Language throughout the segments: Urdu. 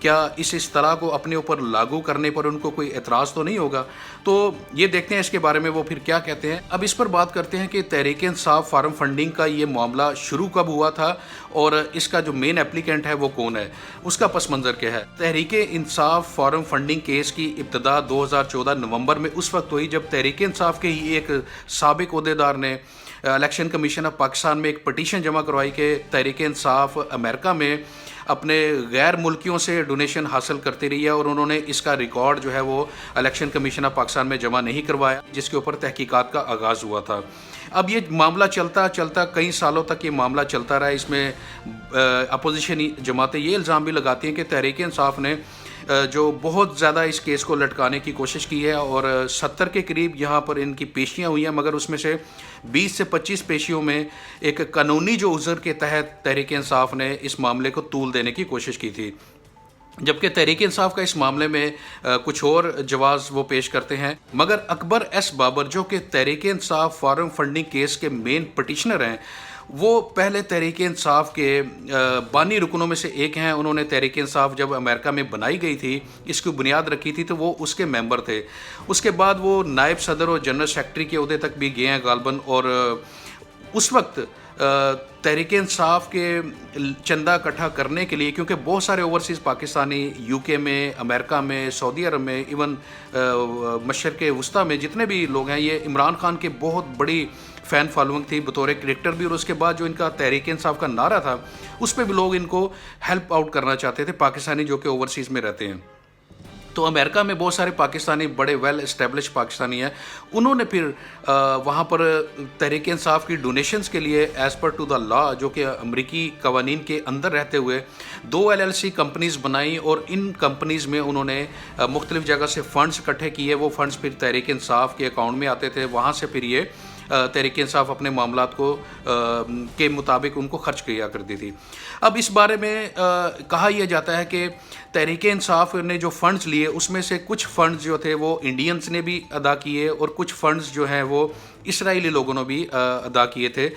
کیا اس اصطلاح کو اپنے اوپر لاگو کرنے پر ان کو کوئی اعتراض تو نہیں ہوگا؟ تو یہ دیکھتے ہیں اس کے بارے میں وہ پھر کیا کہتے ہیں۔ اب اس پر بات کرتے ہیں کہ تحریک انصاف فارم فنڈنگ کا یہ معاملہ شروع کب ہوا تھا اور اس کا جو مین اپلیکینٹ ہے وہ کون ہے، اس کا پس منظر کیا ہے۔ Tehreek Insaf form funding case کی ابتدا 2014 نومبر میں اس وقت ہوئی جب تحریک انصاف کے ہی ایک سابق عہدیدار نے الیکشن کمیشن آف پاکستان میں ایک پٹیشن جمع کروائی کہ تحریک انصاف امریکہ میں اپنے غیر ملکیوں سے ڈونیشن حاصل کرتی رہی ہے اور انہوں نے اس کا ریکارڈ جو ہے وہ الیکشن کمیشن آف پاکستان میں جمع نہیں کروایا، جس کے اوپر تحقیقات کا آغاز ہوا تھا۔ اب یہ معاملہ چلتا کئی سالوں تک یہ معاملہ چلتا رہا۔ اس میں اپوزیشن جماعتیں یہ الزام بھی لگاتی ہیں کہ تحریک انصاف نے جو بہت زیادہ اس کیس کو لٹکانے کی کوشش کی ہے اور 70 کے قریب یہاں پر ان کی پیشیاں ہوئی ہیں، مگر اس میں سے 20 سے 25 پیشیوں میں ایک قانونی جو عذر کے تحت تحریک انصاف نے اس معاملے کو طول دینے کی کوشش کی تھی، جبکہ تحریک انصاف کا اس معاملے میں کچھ اور جواز وہ پیش کرتے ہیں۔ مگر اکبر ایس بابر جو کہ Tehreek Insaf form funding case کے مین پٹیشنر ہیں، وہ پہلے تحریک انصاف کے بانی رکنوں میں سے ایک ہیں۔ انہوں نے تحریک انصاف جب امریکہ میں بنائی گئی تھی، اس کی بنیاد رکھی تھی، تو وہ اس کے ممبر تھے۔ اس کے بعد وہ نائب صدر اور جنرل سیکرٹری کے عہدے تک بھی گئے ہیں غالباً، اور اس وقت تحریک انصاف کے چندہ اکٹھا کرنے کے لیے، کیونکہ بہت سارے اوورسیز پاکستانی یو کے میں، امریکہ میں، سعودی عرب میں، ایون مشرق وسطیٰ میں جتنے بھی لوگ ہیں، یہ عمران خان کے بہت بڑی فین فالوئنگ تھی بطور کرکٹر بھی، اور اس کے بعد جو ان کا تحریک انصاف کا نعرہ تھا اس پہ بھی لوگ ان کو ہیلپ آؤٹ کرنا چاہتے تھے، پاکستانی جو کہ اوورسیز میں رہتے ہیں۔ تو امریکہ میں بہت سارے پاکستانی بڑے ویل اسٹیبلش پاکستانی ہیں، انہوں نے پھر وہاں پر تحریک انصاف کی ڈونیشنز کے لیے ایز پر ٹو دا لا، جو کہ امریکی قوانین کے اندر رہتے ہوئے، 2 LLC کمپنیز بنائیں اور ان کمپنیز میں انہوں نے مختلف جگہ سے فنڈز اکٹھے کیے۔ وہ فنڈز پھر تحریک انصاف کے اکاؤنٹ میں آتے تھے، وہاں سے پھر یہ تحریک انصاف اپنے معاملات کو کے مطابق ان کو خرچ کیا کرتی تھی۔ اب اس بارے میں کہا یہ جاتا ہے کہ تحریک انصاف نے جو فنڈز لیے اس میں سے کچھ فنڈز جو تھے وہ انڈینز نے بھی ادا کیے اور کچھ فنڈز جو ہیں وہ اسرائیلی لوگوں نے بھی ادا کیے تھے۔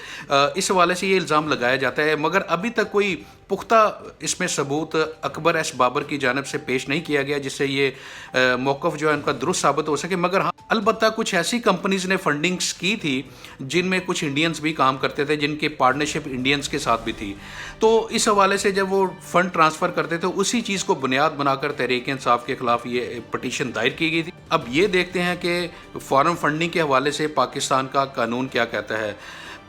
اس حوالے سے یہ الزام لگایا جاتا ہے، مگر ابھی تک کوئی پختہ اس میں ثبوت اکبر ایس بابر کی جانب سے پیش نہیں کیا گیا جس سے یہ موقف جو ہے ان کا درست ثابت ہو سکے۔ مگر ہاں، البتہ کچھ ایسی کمپنیز نے فنڈنگز کی تھی جن میں کچھ انڈینز بھی کام کرتے تھے، جن کی پارٹنرشپ انڈینز کے ساتھ بھی تھی۔ تو اس حوالے سے جب وہ فنڈ ٹرانسفر کرتے تھے، اسی چیز کو بنیاد بنا کر تحریک انصاف کے خلاف یہ پٹیشن دائر کی گئی تھی۔ اب یہ دیکھتے ہیں کہ فارم فنڈنگ کے حوالے سے پاکستان کا قانون کیا کہتا ہے۔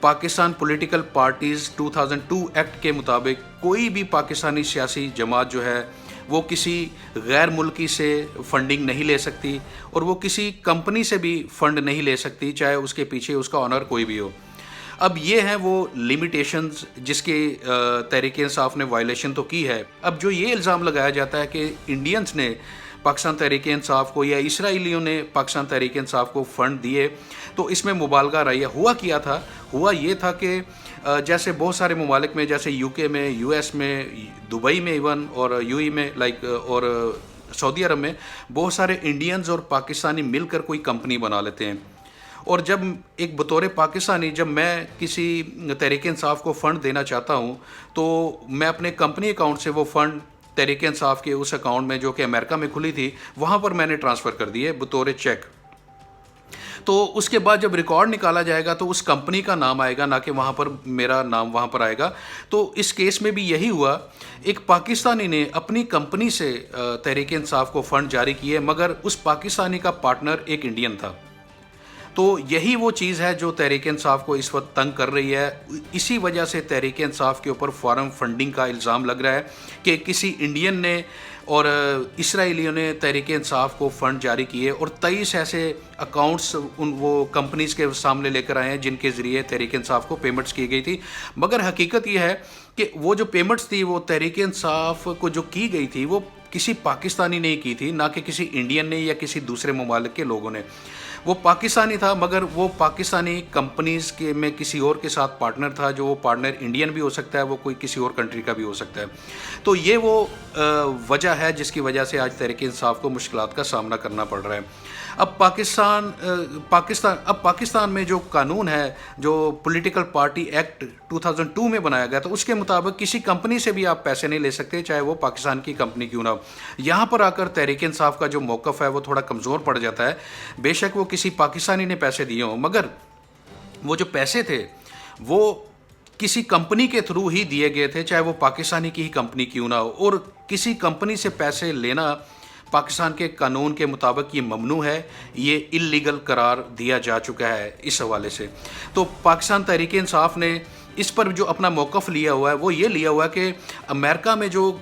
پاکستان پولیٹیکل پارٹیز 2002 ایکٹ کے مطابق کوئی بھی پاکستانی سیاسی جماعت جو ہے وہ کسی غیر ملکی سے فنڈنگ نہیں لے سکتی، اور وہ کسی کمپنی سے بھی فنڈ نہیں لے سکتی، چاہے اس کے پیچھے اس کا آنر کوئی بھی ہو۔ اب یہ ہیں وہ لیمیٹیشنز جس کی تحریک انصاف نے وائلیشن تو کی ہے۔ اب جو یہ الزام لگایا جاتا ہے کہ انڈینز نے پاکستان تحریک انصاف کو یا اسرائیلیوں نے پاکستان تحریک انصاف کو فنڈ دیے، تو اس میں مبالغہ رہی ہے۔ ہوا یہ تھا کہ جیسے بہت سارے ممالک میں، جیسے یو کے میں، یو ایس میں، دبئی میں ایون، اور یو ای میں اور سعودی عرب میں بہت سارے انڈینز اور پاکستانی مل کر کوئی کمپنی بنا لیتے ہیں، اور جب ایک بطور پاکستانی جب میں کسی تحریک انصاف کو فنڈ دینا چاہتا ہوں تو میں اپنے کمپنی اکاؤنٹ سے وہ فنڈ تحریک انصاف کے اس اکاؤنٹ میں جو کہ امریکہ میں کھلی تھی وہاں پر میں نے ٹرانسفر کر دیے بطور چیک۔ تو اس کے بعد جب ریکارڈ نکالا جائے گا تو اس کمپنی کا نام آئے گا، نہ کہ وہاں پر میرا نام وہاں پر آئے گا۔ تو اس کیس میں بھی یہی ہوا، ایک پاکستانی نے اپنی کمپنی سے تحریک انصاف کو فنڈ جاری کیے، مگر اس پاکستانی کا پارٹنر ایک انڈین تھا۔ تو یہی وہ چیز ہے جو تحریک انصاف کو اس وقت تنگ کر رہی ہے۔ اسی وجہ سے تحریک انصاف کے اوپر فارم فنڈنگ کا الزام لگ رہا ہے کہ کسی انڈین نے اور اسرائیلیوں نے تحریک انصاف کو فنڈ جاری کیے، اور 23 ایسے اکاؤنٹس وہ کمپنیز کے سامنے لے کر آئے ہیں جن کے ذریعے تحریک انصاف کو پیمنٹس کی گئی تھی۔ مگر حقیقت یہ ہے کہ وہ جو پیمنٹس تھی وہ تحریک انصاف کو جو کی گئی تھی وہ کسی پاکستانی نے کی تھی، نہ کہ کسی انڈین نے یا کسی دوسرے ممالک کے لوگوں نے۔ وہ پاکستانی تھا مگر وہ پاکستانی کمپنیز کے میں کسی اور کے ساتھ پارٹنر تھا، جو وہ پارٹنر انڈین بھی ہو سکتا ہے، وہ کوئی کسی اور کنٹری کا بھی ہو سکتا ہے. تو یہ وہ وجہ ہے جس کی وجہ سے آج تحریک انصاف کو مشکلات کا سامنا کرنا پڑ رہا ہے. اب پاکستان میں جو قانون ہے، جو پولیٹیکل پارٹی ایکٹ 2002 میں بنایا گیا تھا، اس کے مطابق کسی کمپنی سے بھی آپ پیسے نہیں لے سکتے، چاہے وہ پاکستان کی کمپنی کیوں نہ ہو. یہاں پر آ کر تحریک انصاف کا جو موقف ہے وہ تھوڑا کمزور پڑ جاتا ہے. بے شک وہ کسی پاکستانی نے پیسے دیے ہوں، مگر وہ جو پیسے تھے وہ کسی کمپنی کے تھرو ہی دیے گئے تھے، چاہے وہ پاکستانی کی ہی کمپنی کیوں نہ ہو. اور کسی کمپنی سے پیسے لینا پاکستان کے قانون کے مطابق یہ ممنوع ہے، یہ اللیگل قرار دیا جا چکا ہے اس حوالے سے. تو پاکستان تحریک انصاف نے اس پر جو اپنا موقف لیا ہوا ہے وہ یہ لیا ہوا ہے کہ امریکہ میں جو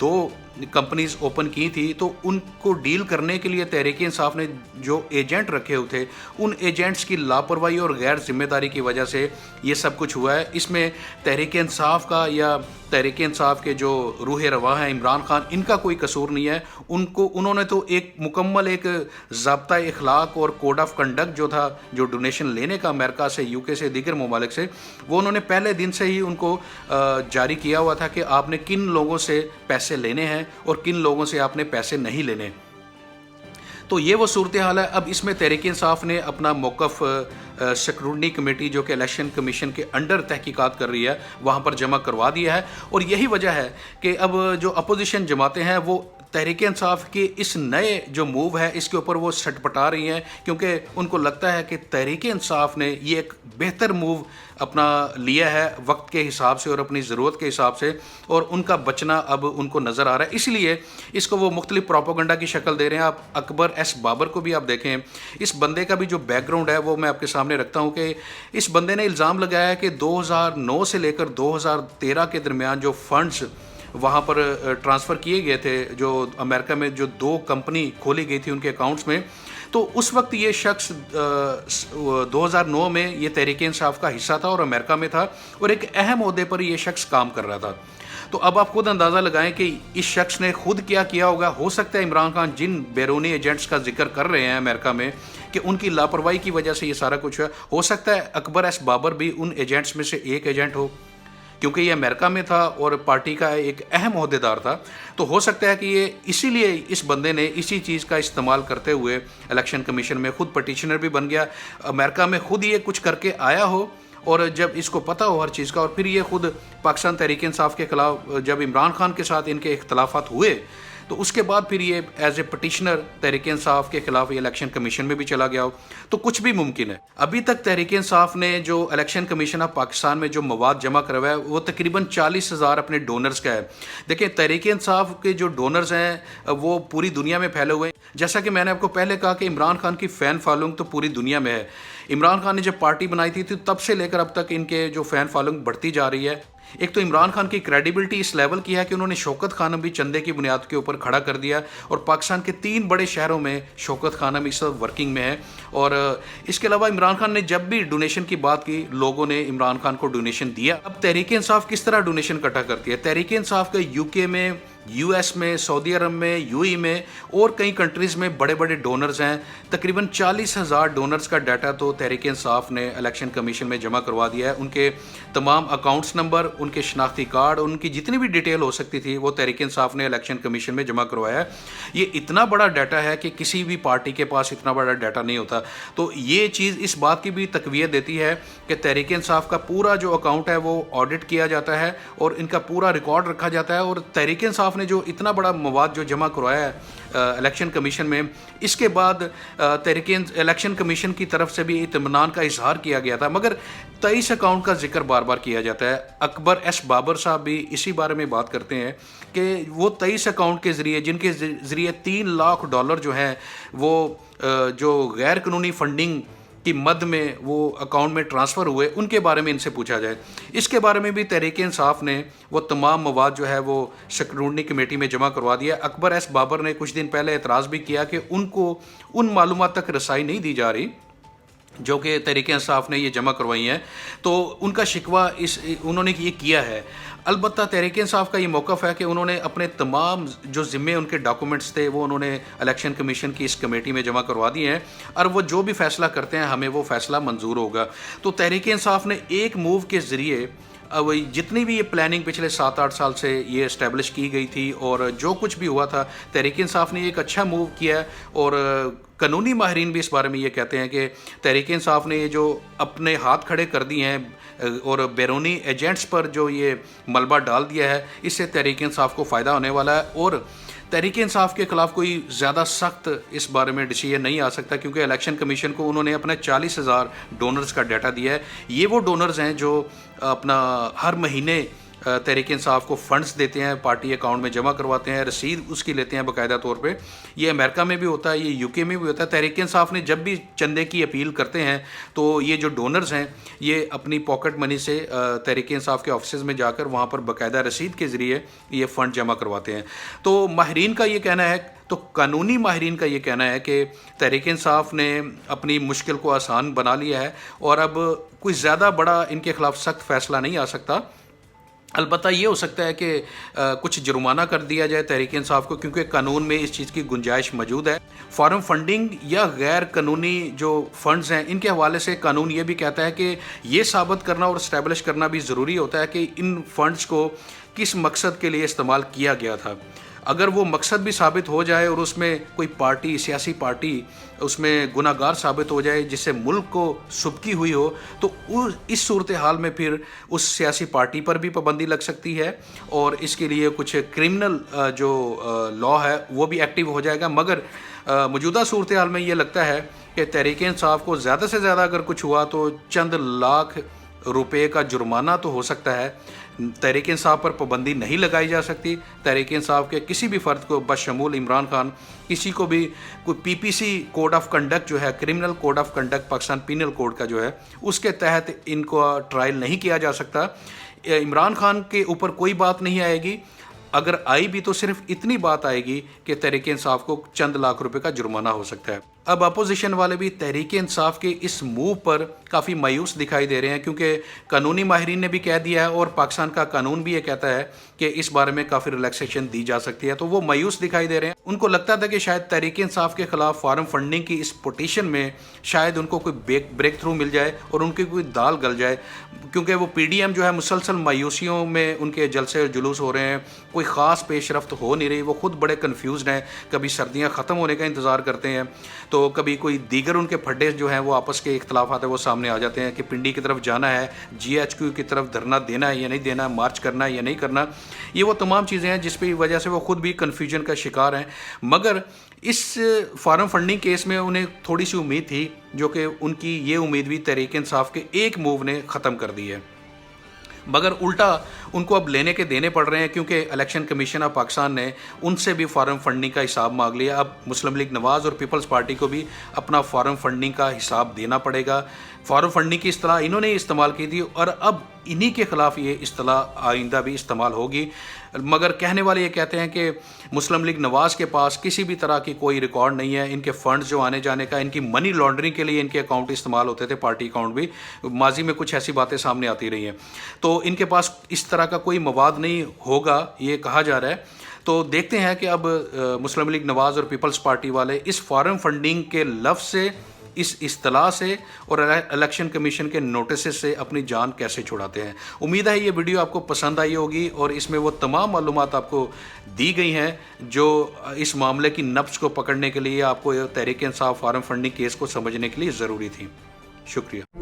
2 کمپنیز اوپن کی تھی، تو ان کو ڈیل کرنے کے لیے تحریک انصاف نے جو ایجنٹ رکھے ہوئے تھے، ان ایجنٹس کی لاپرواہی اور غیر ذمہ داری کی وجہ سے یہ سب کچھ ہوا ہے. اس میں تحریک انصاف کا یا تحریک انصاف کے جو روح رواں ہیں عمران خان، ان کا کوئی قصور نہیں ہے. انہوں نے تو ایک مکمل ایک ضابطہ اخلاق اور کوڈ آف کنڈکٹ جو تھا، جو ڈونیشن لینے کا امریکہ سے، یو کے سے، دیگر ممالک سے، وہ انہوں نے پہلے دن سے ہی ان کو جاری کیا ہوا تھا کہ آپ نے کن لوگوں سے پیسے لینے ہیں اور کن لوگوں سے آپ نے پیسے نہیں لینے. تو یہ وہ صورتحال ہے. اب اس میں تحریک انصاف نے اپنا موقف سیکورٹی کمیٹی جو کہ الیکشن کمیشن کے انڈر تحقیقات کر رہی ہے، وہاں پر جمع کروا دیا ہے. اور یہی وجہ ہے کہ اب جو اپوزیشن جماعتیں ہیں وہ تحریک انصاف کے اس نئے جو موو ہے اس کے اوپر وہ سٹ پٹا رہی ہیں، کیونکہ ان کو لگتا ہے کہ تحریک انصاف نے یہ ایک بہتر موو اپنا لیا ہے وقت کے حساب سے اور اپنی ضرورت کے حساب سے، اور ان کا بچنا اب ان کو نظر آ رہا ہے. اس لیے اس کو وہ مختلف پروپیگنڈا کی شکل دے رہے ہیں. آپ اکبر ایس بابر کو بھی آپ دیکھیں، اس بندے کا بھی جو بیک گراؤنڈ ہے وہ میں آپ کے سامنے رکھتا ہوں کہ اس بندے نے الزام لگایا ہے کہ 2009 سے لے کر 2013 کے درمیان جو فنڈز وہاں پر ٹرانسفر کیے گئے تھے، جو امریکہ میں جو 2 کمپنی کھولی گئی تھی ان کے اکاؤنٹس میں، تو اس وقت یہ شخص 2009 میں یہ تحریک انصاف کا حصہ تھا اور امریکہ میں تھا، اور ایک اہم عہدے پر یہ شخص کام کر رہا تھا. تو اب آپ خود اندازہ لگائیں کہ اس شخص نے خود کیا کیا ہوگا. ہو سکتا ہے عمران خان جن بیرونی ایجنٹس کا ذکر کر رہے ہیں امریکہ میں کہ ان کی لاپرواہی کی وجہ سے یہ سارا کچھ ہو سکتا ہے اکبر ایس بابر بھی ان ایجنٹس میں سے ایک ایجنٹ ہو، کیونکہ یہ امریکہ میں تھا اور پارٹی کا ایک اہم عہدیدار تھا. تو ہو سکتا ہے کہ یہ اسی لیے اس بندے نے اسی چیز کا استعمال کرتے ہوئے الیکشن کمیشن میں خود پٹیشنر بھی بن گیا، امریکہ میں خود یہ کچھ کر کے آیا ہو، اور جب اس کو پتہ ہو ہر چیز کا، اور پھر یہ خود پاکستان تحریک انصاف کے خلاف جب عمران خان کے ساتھ ان کے اختلافات ہوئے تو اس کے بعد پھر یہ as a petitioner Tehreek Insaf کے خلاف یہ الیکشن کمیشن میں بھی چلا گیا ہو. تو کچھ بھی ممکن ہے. ابھی تک تحریک انصاف نے جو الیکشن کمیشن آف پاکستان میں جو مواد جمع کروایا ہے وہ تقریباً 40,000 اپنے ڈونرز کا ہے. دیکھیں تحریک انصاف کے جو ڈونرز ہیں وہ پوری دنیا میں پھیلے ہوئے ہیں. جیسا کہ میں نے آپ کو پہلے کہا کہ عمران خان کی فین فالوئنگ تو پوری دنیا میں ہے. عمران خان نے جب پارٹی بنائی تھی تب سے لے کر اب تک ان کے جو فین فالوئنگ بڑھتی جا رہی ہے. ایک تو عمران خان کی کریڈیبلٹی اس لیول کی ہے کہ انہوں نے شوکت خانم بھی چندے کی بنیاد کے اوپر کھڑا کر دیا، اور پاکستان کے 3 بڑے شہروں میں شوکت خانم اس وقت ورکنگ میں ہے. اور اس کے علاوہ عمران خان نے جب بھی ڈونیشن کی بات کی لوگوں نے عمران خان کو ڈونیشن دیا. اب تحریک انصاف کس طرح ڈونیشن اکٹھا کرتی ہے؟ تحریک انصاف کے یو کے میں، یو ایس میں، سعودی عرب میں، یو ای میں اور کئی کنٹریز میں بڑے بڑے ڈونرز ہیں. تقریباً 40,000 ڈونرز کا ڈیٹا تو تحریک انصاف نے الیکشن کمیشن میں جمع کروا دیا ہے. ان کے تمام اکاؤنٹس نمبر، ان کے شناختی کارڈ، ان کی جتنی بھی ڈیٹیل ہو سکتی تھی وہ تحریک انصاف نے الیکشن کمیشن میں جمع کروایا ہے. یہ اتنا بڑا ڈیٹا ہے کہ کسی بھی پارٹی کے پاس اتنا بڑا ڈیٹا نہیں ہوتا. تو یہ چیز اس بات کی بھی تقویت دیتی ہے کہ تحریک انصاف کا پورا جو اکاؤنٹ ہے وہ آڈٹ کیا جاتا ہے اور ان کا پورا ریکارڈ رکھا جاتا ہے. اور تحریک انصاف نے جو اتنا بڑا مواد جو جمع کروایا ہے الیکشن کمیشن میں، اس کے بعد تحریک الیکشن کمیشن کی طرف سے بھی اطمینان کا اظہار کیا گیا تھا، مگر 23 اکاؤنٹ کا ذکر بار بار کیا جاتا ہے. اکبر ایس بابر صاحب بھی اسی بارے میں بات کرتے ہیں کہ وہ 23 اکاؤنٹ کے ذریعے، جن کے ذریعے $3 لاکھ جو ہیں وہ جو غیر قانونی فنڈنگ کی مد میں وہ اکاؤنٹ میں ٹرانسفر ہوئے، ان کے بارے میں ان سے پوچھا جائے. اس کے بارے میں بھی تحریک انصاف نے وہ تمام مواد جو ہے وہ سیکورٹی کمیٹی میں جمع کروا دیا. اکبر ایس بابر نے کچھ دن پہلے اعتراض بھی کیا کہ ان کو ان معلومات تک رسائی نہیں دی جا رہی جو کہ تحریک انصاف نے یہ جمع کروائی ہیں، تو ان کا شکوہ انہوں نے یہ کیا ہے۔ البتہ تحریک انصاف کا یہ موقف ہے کہ انہوں نے اپنے تمام جو ذمے ان کے ڈاکومنٹس تھے وہ انہوں نے الیکشن کمیشن کی اس کمیٹی میں جمع کروا دیے ہیں، اور وہ جو بھی فیصلہ کرتے ہیں ہمیں وہ فیصلہ منظور ہوگا۔ تو تحریک انصاف نے ایک موو کے ذریعے جتنی بھی یہ پلاننگ پچھلے 7-8 سال سے یہ اسٹیبلش کی گئی تھی اور جو کچھ بھی ہوا تھا، تحریک انصاف نے ایک اچھا موو کیا ہے، اور قانونی ماہرین بھی اس بارے میں یہ کہتے ہیں کہ تحریک انصاف نے یہ جو اپنے ہاتھ کھڑے کر دیے ہیں اور بیرونی ایجنٹس پر جو یہ ملبہ ڈال دیا ہے، اس سے تحریک انصاف کو فائدہ ہونے والا ہے، اور تحریک انصاف کے خلاف کوئی زیادہ سخت اس بارے میں ڈیسیژن نہیں آ سکتا، کیونکہ الیکشن کمیشن کو انہوں نے اپنے 40,000 ڈونرز کا ڈیٹا دیا ہے۔ یہ وہ ڈونرز ہیں جو اپنا ہر مہینے تحریک انصاف کو فنڈز دیتے ہیں، پارٹی اکاؤنٹ میں جمع کرواتے ہیں، رسید اس کی لیتے ہیں باقاعدہ طور پہ۔ یہ امریکہ میں بھی ہوتا ہے، یہ یو کے میں بھی ہوتا ہے۔ تحریک انصاف نے جب بھی چندے کی اپیل کرتے ہیں تو یہ جو ڈونرز ہیں یہ اپنی پاکٹ منی سے تحریک انصاف کے آفسز میں جا کر وہاں پر باقاعدہ رسید کے ذریعے یہ فنڈ جمع کرواتے ہیں۔ تو ماہرین کا یہ کہنا ہے، تو قانونی ماہرین کا یہ کہنا ہے کہ تحریک انصاف نے اپنی مشکل کو آسان بنا لیا ہے، اور اب کوئی زیادہ بڑا ان کے خلاف سخت فیصلہ نہیں آ سکتا۔ البتہ یہ ہو سکتا ہے کہ کچھ جرمانہ کر دیا جائے تحریک انصاف کو، کیونکہ قانون میں اس چیز کی گنجائش موجود ہے۔ فارم فنڈنگ یا غیر قانونی جو فنڈز ہیں ان کے حوالے سے قانون یہ بھی کہتا ہے کہ یہ ثابت کرنا اور اسٹیبلش کرنا بھی ضروری ہوتا ہے کہ ان فنڈز کو کس مقصد کے لیے استعمال کیا گیا تھا۔ اگر وہ مقصد بھی ثابت ہو جائے اور اس میں کوئی پارٹی، سیاسی پارٹی اس میں گناہ گار ثابت ہو جائے جس سے ملک کو سبکی ہوئی ہو، تو اس صورتحال میں پھر اس سیاسی پارٹی پر بھی پابندی لگ سکتی ہے، اور اس کے لیے کچھ کرمنل جو لا ہے وہ بھی ایکٹیو ہو جائے گا۔ مگر موجودہ صورتحال میں یہ لگتا ہے کہ تحریک انصاف کو زیادہ سے زیادہ اگر کچھ ہوا تو چند لاکھ روپے کا جرمانہ تو ہو سکتا ہے، تحریک انصاف پر پابندی نہیں لگائی جا سکتی۔ تحریک انصاف کے کسی بھی فرد کو بشمول عمران خان کسی کو بھی کوئی P P C code of conduct جو ہے، criminal code of conduct Pakistan penal code کا جو ہے، اس کے تحت ان کو ٹرائل نہیں کیا جا سکتا۔ عمران خان کے اوپر کوئی بات نہیں آئے گی، اگر آئی بھی تو صرف اتنی بات آئے گی کہ تحریک انصاف کو چند لاکھ روپے کا جرمانہ ہو سکتا ہے۔ اب اپوزیشن والے بھی تحریک انصاف کے اس موو پر کافی مایوس دکھائی دے رہے ہیں، کیونکہ قانونی ماہرین نے بھی کہہ دیا ہے اور پاکستان کا قانون بھی یہ کہتا ہے کہ اس بارے میں کافی ریلیکسیشن دی جا سکتی ہے، تو وہ مایوس دکھائی دے رہے ہیں۔ ان کو لگتا تھا کہ شاید تحریک انصاف کے خلاف فارم فنڈنگ کی اس پٹیشن میں شاید ان کو کوئی بریک تھرو مل جائے اور ان کی کوئی دال گل جائے، کیونکہ وہ پی ڈی ایم جو ہے مسلسل مایوسیوں میں ان کے جلسے اور جلوس ہو رہے ہیں، کوئی خاص پیش رفت ہو نہیں رہی، وہ خود بڑے کنفیوزڈ ہیں، کبھی سردیاں ختم ہونے کا انتظار کرتے ہیں تو کبھی کوئی دیگر ان کے پھڈے جو ہیں وہ آپس کے اختلافات ہیں وہ سامنے آ جاتے ہیں کہ پنڈی کی طرف جانا ہے، جی ایچ کیو کی طرف دھرنا دینا ہے یا نہیں دینا، مارچ کرنا ہے یا نہیں کرنا۔ یہ وہ تمام چیزیں ہیں جس کی وجہ سے وہ خود بھی کنفیوژن کا شکار ہیں۔ مگر اس فارم فنڈنگ کیس میں انہیں تھوڑی سی امید تھی، جو کہ ان کی یہ امید بھی تحریک انصاف کے ایک موو نے ختم کر دی ہے، مگر الٹا ان کو اب لینے کے دینے پڑ رہے ہیں، کیونکہ الیکشن کمیشن آف پاکستان نے ان سے بھی فارم فنڈنگ کا حساب مانگ لیا۔ اب مسلم لیگ نواز اور پیپلز پارٹی کو بھی اپنا فارم فنڈنگ کا حساب دینا پڑے گا۔ فارم فنڈنگ کی اصطلاح انہوں نے استعمال کی تھی، اور اب انہی کے خلاف یہ اصطلاح آئندہ بھی استعمال ہوگی۔ مگر کہنے والے یہ کہتے ہیں کہ مسلم لیگ نواز کے پاس کسی بھی طرح کی کوئی ریکارڈ نہیں ہے، ان کے فنڈز جو آنے جانے کا، ان کی منی لانڈرنگ کے لیے ان کے اکاؤنٹ استعمال ہوتے تھے، پارٹی اکاؤنٹ بھی، ماضی میں کچھ ایسی باتیں سامنے آتی رہی ہیں، تو ان کے پاس اس طرح کا کوئی مواد نہیں ہوگا، یہ کہا جا رہا ہے۔ تو دیکھتے ہیں کہ اب مسلم لیگ نواز اور پیپلز پارٹی والے اس فارم فنڈنگ کے لفظ سے، اس اصطلاح سے اور الیکشن کمیشن کے نوٹسز سے اپنی جان کیسے چھڑاتے ہیں۔ امید ہے یہ ویڈیو آپ کو پسند آئی ہوگی اور اس میں وہ تمام معلومات آپ کو دی گئی ہیں جو اس معاملے کی نبض کو پکڑنے کے لیے آپ کو Tehreek Insaf form funding case کو سمجھنے کے لیے ضروری تھی۔ شکریہ۔